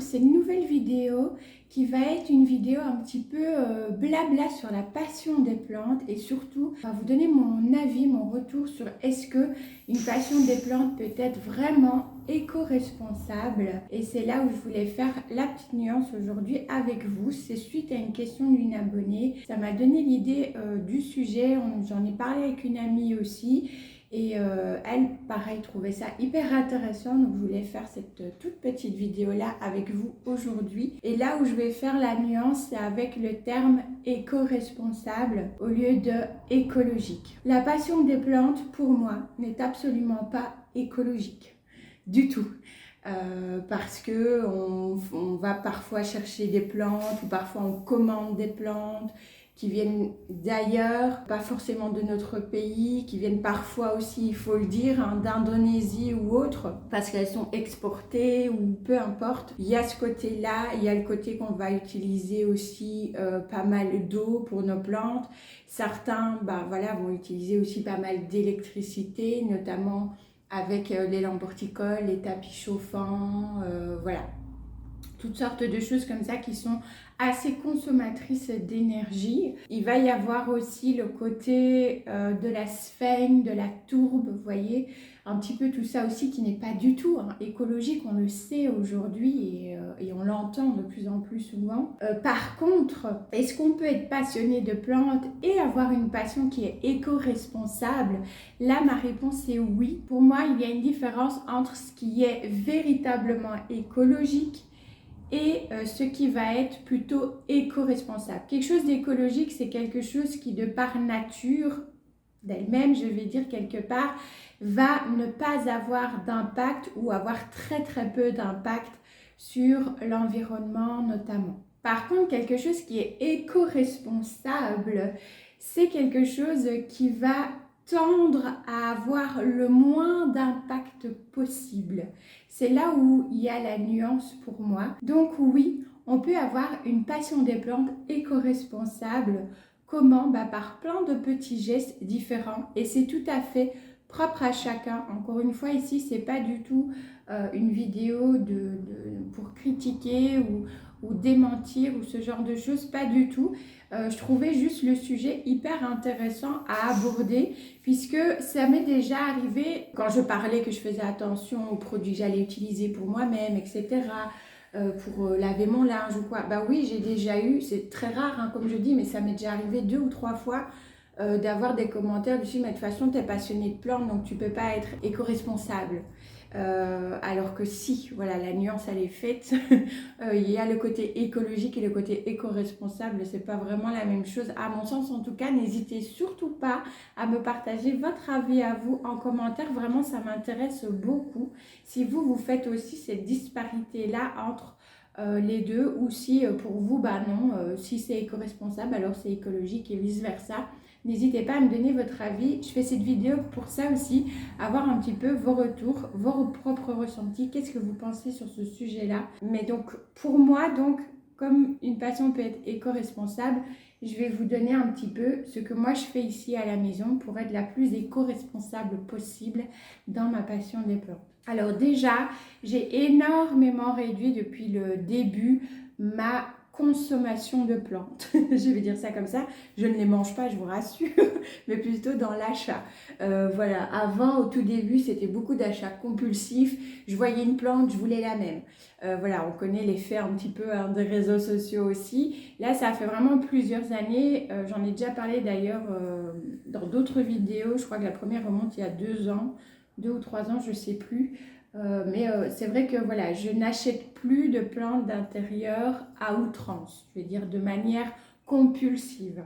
cette nouvelle vidéo qui va être une vidéo un petit peu blabla sur la passion des plantes et surtout vous donner mon avis, mon retour sur est-ce que une passion des plantes peut être vraiment éco-responsable. Et c'est là où je voulais faire la petite nuance aujourd'hui avec vous. C'est suite à une question d'une abonnée. Ça m'a donné l'idée du sujet, j'en ai parlé avec une amie aussi. Et elle, pareil, trouvait ça hyper intéressant, donc je voulais faire cette toute petite vidéo-là avec vous aujourd'hui. Et là où je vais faire la nuance, c'est avec le terme éco-responsable au lieu de écologique. La passion des plantes, pour moi, n'est absolument pas écologique, du tout. Parce que on va parfois chercher des plantes ou parfois on commande des plantes qui viennent d'ailleurs, pas forcément de notre pays, qui viennent parfois aussi, il faut le dire, d'Indonésie ou autre, parce qu'elles sont exportées ou peu importe. Il y a ce côté-là, il y a le côté qu'on va utiliser aussi pas mal d'eau pour nos plantes. Certains vont utiliser aussi pas mal d'électricité, notamment avec les lampes horticoles, les tapis chauffants, voilà. Toutes sortes de choses comme ça qui sont assez consommatrices d'énergie. Il va y avoir aussi le côté de la sphène, de la tourbe, vous voyez, un petit peu tout ça aussi qui n'est pas du tout écologique, on le sait aujourd'hui et on l'entend de plus en plus souvent. Par contre, est-ce qu'on peut être passionné de plantes et avoir une passion qui est éco-responsable? Là, ma réponse est oui. Pour moi, il y a une différence entre ce qui est véritablement écologique et ce qui va être plutôt éco-responsable. Quelque chose d'écologique, c'est quelque chose qui, de par nature d'elle-même, je vais dire quelque part, va ne pas avoir d'impact ou avoir très très peu d'impact sur l'environnement notamment. Par contre, quelque chose qui est éco-responsable, c'est quelque chose qui va tendre à avoir le moins d'impact possible. C'est là où il y a la nuance pour moi. Donc oui, on peut avoir une passion des plantes éco-responsable. Comment? Par plein de petits gestes différents et c'est tout à fait propre à chacun. Encore une fois, ici, c'est pas du tout une vidéo pour critiquer ou démentir ou ce genre de choses, pas du tout. Je trouvais juste le sujet hyper intéressant à aborder puisque ça m'est déjà arrivé quand je parlais que je faisais attention aux produits que j'allais utiliser pour moi-même, etc. Pour laver mon linge ou quoi. Oui, j'ai déjà eu, c'est très rare comme je dis, mais ça m'est déjà arrivé 2 ou 3 fois d'avoir des commentaires du style mais de toute façon tu es passionné de plantes donc tu peux pas être éco-responsable. Alors que si, voilà, la nuance elle est faite. Il y a le côté écologique et le côté éco-responsable, c'est pas vraiment la même chose à mon sens. En tout cas, n'hésitez surtout pas à me partager votre avis à vous en commentaire, vraiment ça m'intéresse beaucoup. Si vous faites aussi cette disparité là entre les deux ou si pour vous, non, si c'est éco-responsable alors c'est écologique et vice versa. N'hésitez pas à me donner votre avis. Je fais cette vidéo pour ça aussi, avoir un petit peu vos retours, vos propres ressentis. Qu'est-ce que vous pensez sur ce sujet-là? Mais donc, pour moi, comme une passion peut être éco-responsable, je vais vous donner un petit peu ce que moi je fais ici à la maison pour être la plus éco-responsable possible dans ma passion des plantes. Alors déjà, j'ai énormément réduit depuis le début ma consommation de plantes, je vais dire ça comme ça, je ne les mange pas, je vous rassure, mais plutôt dans l'achat. Voilà, avant, au tout début, c'était beaucoup d'achats compulsifs, je voyais une plante, je voulais la même. Voilà, on connaît l'effet un petit peu des réseaux sociaux aussi. Là, ça fait vraiment plusieurs années, j'en ai déjà parlé d'ailleurs dans d'autres vidéos, je crois que la première remonte il y a 2 ans, 2 ou 3 ans, je ne sais plus. Mais c'est vrai que voilà, je n'achète plus de plantes d'intérieur à outrance, je vais dire de manière compulsive.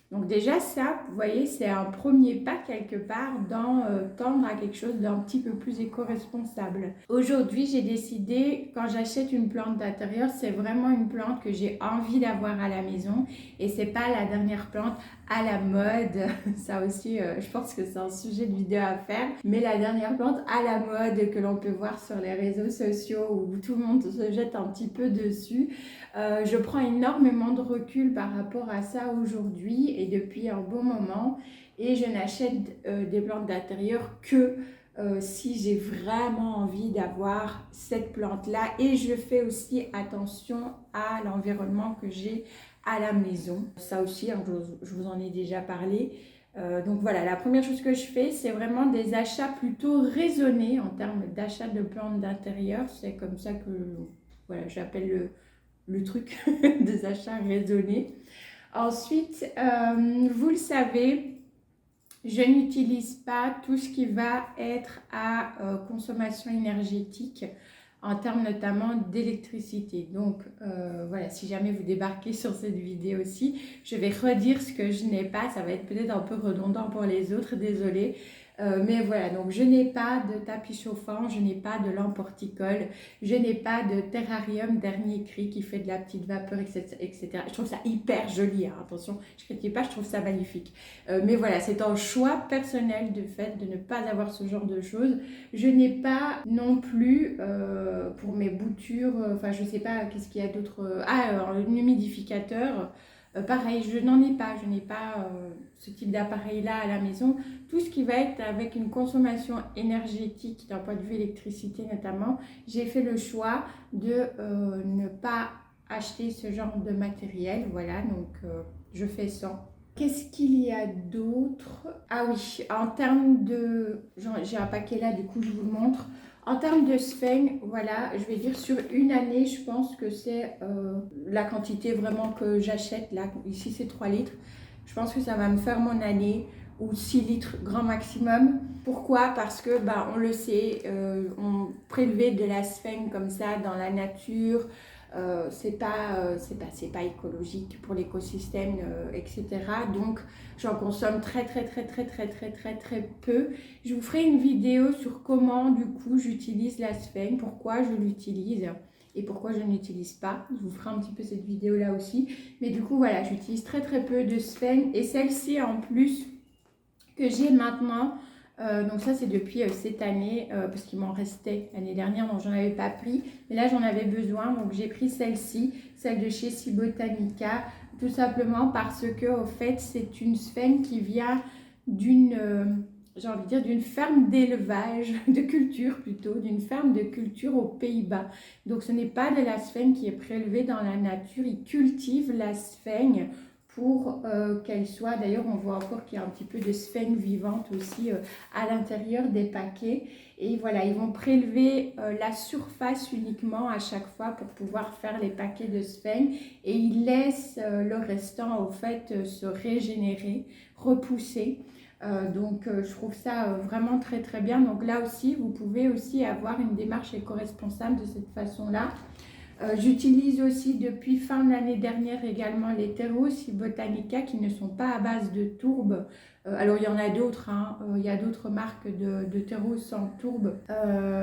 Donc déjà ça, vous voyez, c'est un premier pas quelque part dans tendre à quelque chose d'un petit peu plus éco-responsable. Aujourd'hui, j'ai décidé, quand j'achète une plante d'intérieur, c'est vraiment une plante que j'ai envie d'avoir à la maison et c'est pas la dernière plante à la mode. Ça aussi, je pense que c'est un sujet de vidéo à faire. Mais la dernière plante à la mode que l'on peut voir sur les réseaux sociaux où tout le monde se jette un petit peu dessus. Je prends énormément de recul par rapport à ça aujourd'hui et depuis un bon moment et je n'achète des plantes d'intérieur que si j'ai vraiment envie d'avoir cette plante-là. Et je fais aussi attention à l'environnement que j'ai à la maison. Ça aussi, hein, je vous en ai déjà parlé. Donc voilà, la première chose que je fais, c'est vraiment des achats plutôt raisonnés en termes d'achat de plantes d'intérieur. C'est comme ça que voilà, j'appelle le truc des achats raisonnés. Ensuite, vous le savez, je n'utilise pas tout ce qui va être à consommation énergétique en termes notamment d'électricité. Donc voilà, si jamais vous débarquez sur cette vidéo aussi, je vais redire ce que je n'ai pas. Ça va être peut-être un peu redondant pour les autres, désolée. Mais voilà, donc je n'ai pas de tapis chauffant, je n'ai pas de lampe horticole, je n'ai pas de terrarium dernier cri qui fait de la petite vapeur, etc. Je trouve ça hyper joli, hein. Attention, je ne critique pas, je trouve ça magnifique. Mais voilà, c'est un choix personnel de fait de ne pas avoir ce genre de choses. Je n'ai pas non plus pour mes boutures, enfin je sais pas qu'est-ce qu'il y a d'autre. Un humidificateur. Pareil, je n'en ai pas, je n'ai pas ce type d'appareil-là à la maison. Tout ce qui va être avec une consommation énergétique, d'un point de vue électricité notamment, j'ai fait le choix de ne pas acheter ce genre de matériel. Voilà, donc je fais ça. Qu'est-ce qu'il y a d'autre? Ah oui, en termes de... J'ai un paquet là, du coup je vous le montre. En termes de sphènes, voilà, je vais dire sur une année, je pense que c'est la quantité vraiment que j'achète. Là, ici c'est 3 litres. Je pense que ça va me faire mon année, ou 6 litres grand maximum. Pourquoi? Parce que, bah, on le sait, on prélevait de la sphène comme ça dans la nature. C'est pas écologique pour l'écosystème, etc. Donc j'en consomme très peu. Je vous ferai une vidéo sur comment du coup j'utilise la sphène, pourquoi je l'utilise et pourquoi je ne l'utilise pas. Je vous ferai un petit peu cette vidéo là aussi. Mais du coup voilà, j'utilise très peu de sphène, et celle-ci en plus que j'ai maintenant. Donc ça c'est depuis cette année, parce qu'il m'en restait l'année dernière, donc j'en avais pas pris, mais là j'en avais besoin, donc j'ai pris celle-ci, celle de chez Cibotanica, tout simplement parce que au fait c'est une sphène qui vient d'une, j'ai envie de dire d'une ferme d'élevage, de culture plutôt, d'une ferme de culture aux Pays-Bas. Donc ce n'est pas de la sphène qui est prélevée dans la nature, ils cultivent la sphène pour qu'elle soit, d'ailleurs on voit encore qu'il y a un petit peu de sphène vivante aussi à l'intérieur des paquets, et voilà, ils vont prélever la surface uniquement à chaque fois pour pouvoir faire les paquets de sphène, et ils laissent le restant au fait se régénérer, repousser. Donc je trouve ça vraiment très bien. Donc là aussi vous pouvez aussi avoir une démarche éco-responsable de cette façon là. J'utilise aussi depuis fin de l'année dernière également les terreaux Cibotanica qui ne sont pas à base de tourbe. Alors il y en a d'autres, hein. Il y a d'autres marques de terreaux sans tourbe.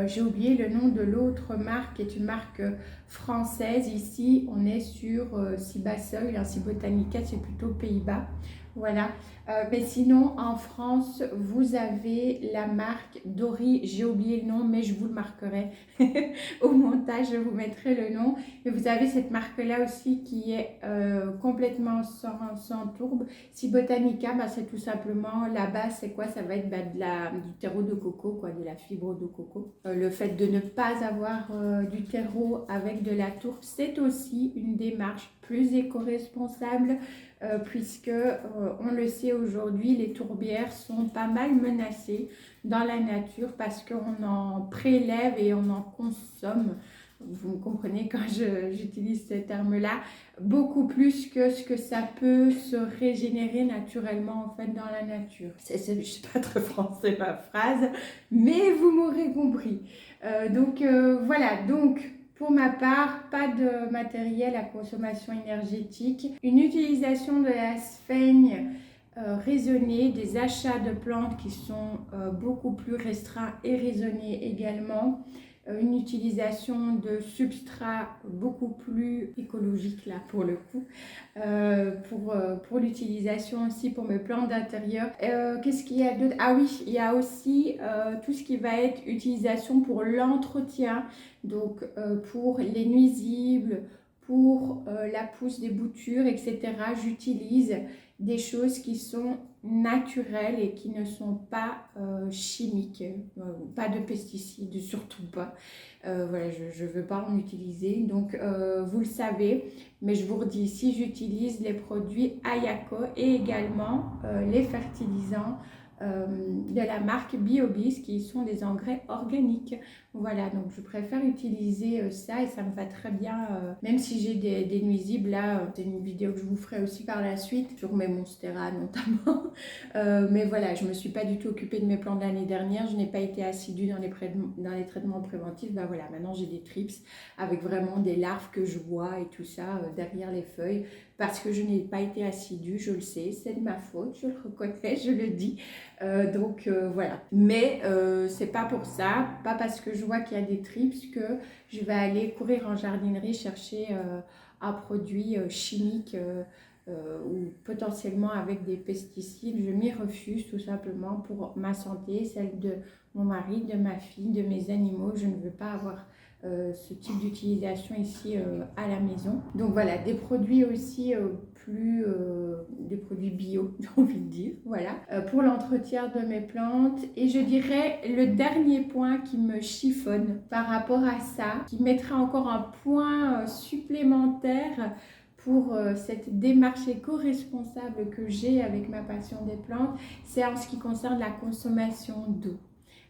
J'ai oublié le nom de l'autre marque qui est une marque française. Ici on est sur Cibasoil, hein. Cibotanica c'est plutôt Pays-Bas. Voilà, mais sinon en France vous avez la marque Dori, j'ai oublié le nom mais je vous le marquerai au montage, je vous mettrai le nom. Et vous avez cette marque là aussi qui est complètement sans tourbe. Cibotanica, bah, c'est tout simplement la base, c'est quoi? Ça va être du terreau de coco, quoi, de la fibre de coco. Le fait de ne pas avoir du terreau avec de la tourbe, c'est aussi une démarche plus éco-responsable, puisque on le sait aujourd'hui, les tourbières sont pas mal menacées dans la nature parce qu'on en prélève et on en consomme. Vous me comprenez quand j'utilise ce terme-là, beaucoup plus que ce que ça peut se régénérer naturellement en fait dans la nature. Je ne sais pas très français ma phrase, mais vous m'aurez compris. Voilà, donc pour ma part, pas de matériel à consommation énergétique, une utilisation de la sphène raisonnée, des achats de plantes qui sont beaucoup plus restreints et raisonnés également, une utilisation de substrats beaucoup plus écologique là pour le coup, pour l'utilisation aussi pour mes plantes d'intérieur. Qu'est-ce qu'il y a d'autre? Ah oui, il y a aussi tout ce qui va être utilisation pour l'entretien, donc pour les nuisibles, pour la pousse des boutures, etc. J'utilise des choses qui sont naturelles et qui ne sont pas chimiques, pas de pesticides, surtout pas. Voilà, je ne veux pas en utiliser, donc vous le savez, mais je vous redis ici, j'utilise les produits Ayako et également les fertilisants de la marque BioBiz qui sont des engrais organiques. Voilà, donc je préfère utiliser ça et ça me va très bien, même si j'ai des nuisibles. Là, c'est une vidéo que je vous ferai aussi par la suite sur mes Monstera notamment. Mais voilà, je ne me suis pas du tout occupée de mes plantes l'année dernière, je n'ai pas été assidue dans les traitements préventifs. Ben voilà, maintenant j'ai des trips avec vraiment des larves que je vois et tout ça derrière les feuilles parce que je n'ai pas été assidue, je le sais, c'est de ma faute, je le reconnais, je le dis. Voilà, mais c'est pas pour ça, pas parce que je vois qu'il y a des trips que je vais aller courir en jardinerie chercher un produit chimique ou potentiellement avec des pesticides. Je m'y refuse tout simplement pour ma santé, celle de mon mari, de ma fille, de mes animaux. Je ne veux pas avoir ce type d'utilisation ici à la maison. Donc voilà, des produits aussi des produits bio, j'ai envie de dire, voilà, pour l'entretien de mes plantes. Et je dirais le dernier point qui me chiffonne par rapport à ça, qui mettra encore un point supplémentaire pour cette démarche éco-responsable que j'ai avec ma passion des plantes, c'est en ce qui concerne la consommation d'eau.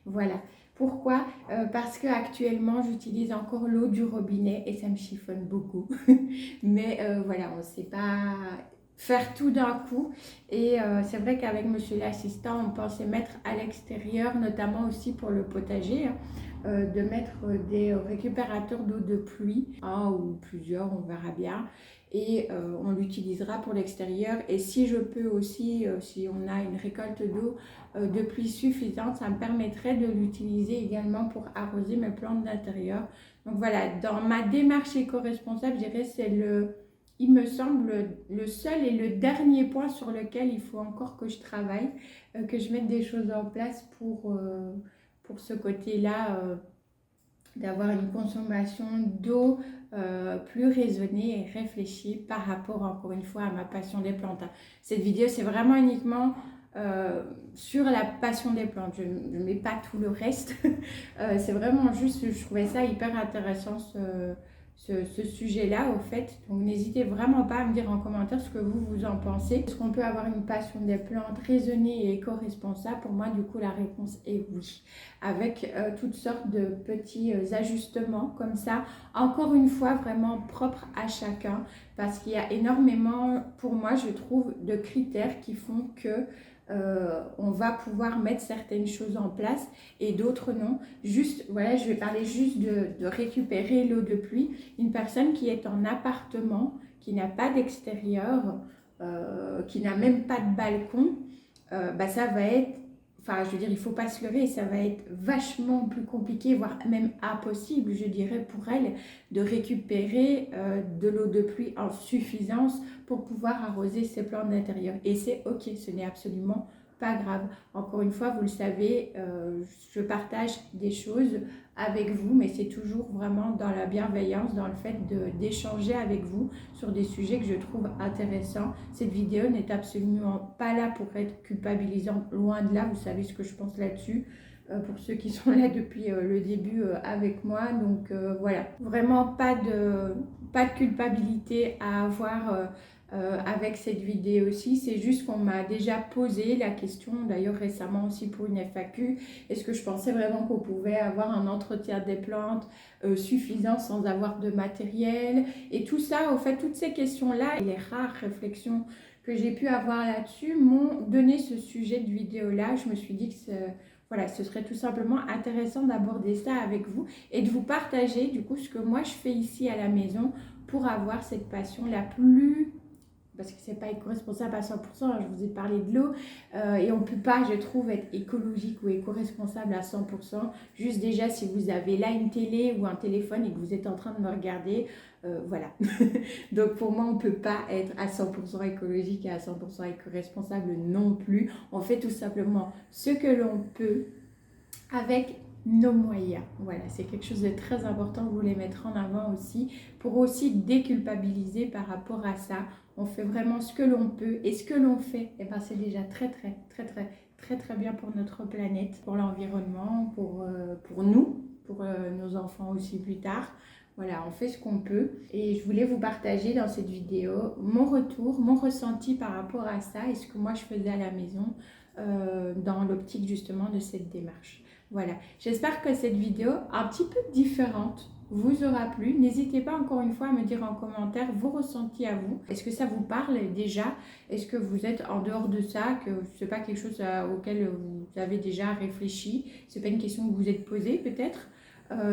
Voilà. Pourquoi? Parce qu'actuellement, j'utilise encore l'eau du robinet et ça me chiffonne beaucoup. Mais voilà, on ne sait pas faire tout d'un coup. Et c'est vrai qu'avec monsieur l'assistant, on pensait mettre à l'extérieur, notamment aussi pour le potager, de mettre des récupérateurs d'eau de pluie, un ou plusieurs, on verra bien. Et on l'utilisera pour l'extérieur. Et si je peux aussi, si on a une récolte d'eau de pluie suffisante, ça me permettrait de l'utiliser également pour arroser mes plantes d'intérieur. Donc voilà, dans ma démarche éco-responsable, je dirais c'est il me semble le seul et le dernier point sur lequel il faut encore que je travaille, que je mette des choses en place pour ce côté-là, d'avoir une consommation d'eau plus raisonnée et réfléchie par rapport encore une fois à ma passion des plantes. Cette vidéo c'est vraiment uniquement sur la passion des plantes, je ne mets pas tout le reste. C'est vraiment juste, je trouvais ça hyper intéressant ce sujet-là au fait. Donc n'hésitez vraiment pas à me dire en commentaire ce que vous en pensez. Est-ce qu'on peut avoir une passion des plantes raisonnée et éco-responsable? Pour moi du coup la réponse est oui, avec toutes sortes de petits ajustements comme ça, encore une fois vraiment propres à chacun, parce qu'il y a énormément, pour moi je trouve, de critères qui font que on va pouvoir mettre certaines choses en place et d'autres non. Juste, voilà, je vais parler juste de récupérer l'eau de pluie. Une personne qui est en appartement, qui n'a pas d'extérieur, qui n'a même pas de balcon, ça va être, enfin je veux dire, il ne faut pas se leurrer, ça va être vachement plus compliqué, voire même impossible, je dirais, pour elle de récupérer de l'eau de pluie en suffisance pour pouvoir arroser ses plantes d'intérieur. Et c'est ok, ce n'est absolument pas grave. Encore une fois, vous le savez, je partage des choses avec vous, mais c'est toujours vraiment dans la bienveillance, dans le fait d'échanger avec vous sur des sujets que je trouve intéressants. Cette vidéo n'est absolument pas là pour être culpabilisante, loin de là, vous savez ce que je pense là-dessus. Pour ceux qui sont là depuis le début avec moi, donc voilà, vraiment pas de culpabilité à avoir avec cette vidéo aussi. C'est juste qu'on m'a déjà posé la question, d'ailleurs récemment aussi pour une FAQ, est-ce que je pensais vraiment qu'on pouvait avoir un entretien des plantes suffisant sans avoir de matériel et tout ça. Au fait, toutes ces questions-là et les rares réflexions que j'ai pu avoir là-dessus m'ont donné ce sujet de vidéo-là. Je me suis dit que voilà, ce serait tout simplement intéressant d'aborder ça avec vous et de vous partager du coup ce que moi je fais ici à la maison pour avoir cette passion la plus, parce que c'est pas éco-responsable à 100%, hein, je vous ai parlé de l'eau, et on peut pas, je trouve, être écologique ou éco-responsable à 100%. Juste déjà, si vous avez là une télé ou un téléphone et que vous êtes en train de me regarder, voilà. Donc pour moi, on peut pas être à 100% écologique et à 100% éco-responsable non plus. On fait tout simplement ce que l'on peut avec nos moyens. Voilà, c'est quelque chose de très important, vous voulez mettre en avant aussi, pour aussi déculpabiliser par rapport à ça. On fait vraiment ce que l'on peut, et ce que l'on fait, eh ben, c'est déjà très bien pour notre planète, pour l'environnement, pour nous, pour nos enfants aussi plus tard. Voilà, on fait ce qu'on peut et je voulais vous partager dans cette vidéo mon retour, mon ressenti par rapport à ça et ce que moi je faisais à la maison dans l'optique justement de cette démarche. Voilà, j'espère que cette vidéo un petit peu différente vous aura plu. N'hésitez pas encore une fois à me dire en commentaire vos ressentis à vous. Est-ce que ça vous parle déjà? Est-ce que vous êtes en dehors de ça, que ce n'est pas quelque chose auquel vous avez déjà réfléchi? Ce n'est pas une question que vous vous êtes posée peut-être?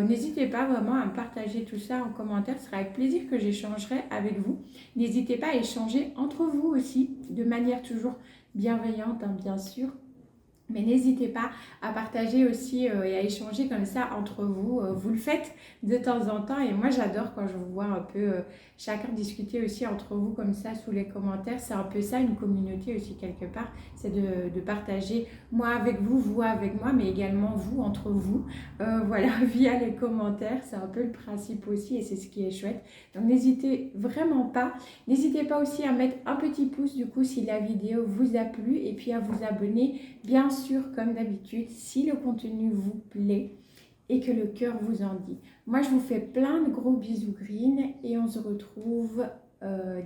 N'hésitez pas vraiment à me partager tout ça en commentaire, ce sera avec plaisir que j'échangerai avec vous. N'hésitez pas à échanger entre vous aussi, de manière toujours bienveillante, hein, bien sûr. Mais n'hésitez pas à partager aussi et à échanger comme ça entre vous. Vous le faites de temps en temps et moi j'adore quand je vous vois un peu chacun discuter aussi entre vous comme ça sous les commentaires. C'est un peu ça une communauté aussi quelque part. C'est de partager moi avec vous, vous avec moi, mais également vous entre vous. Voilà, via les commentaires. C'est un peu le principe aussi et c'est ce qui est chouette. Donc n'hésitez vraiment pas. N'hésitez pas aussi à mettre un petit pouce du coup si la vidéo vous a plu et puis à vous abonner. Bien sûr, comme d'habitude, si le contenu vous plaît et que le cœur vous en dit. Moi, je vous fais plein de gros bisous green et on se retrouve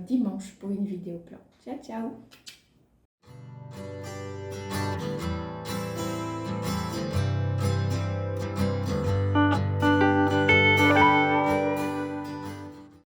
dimanche pour une vidéo plan. Ciao, ciao!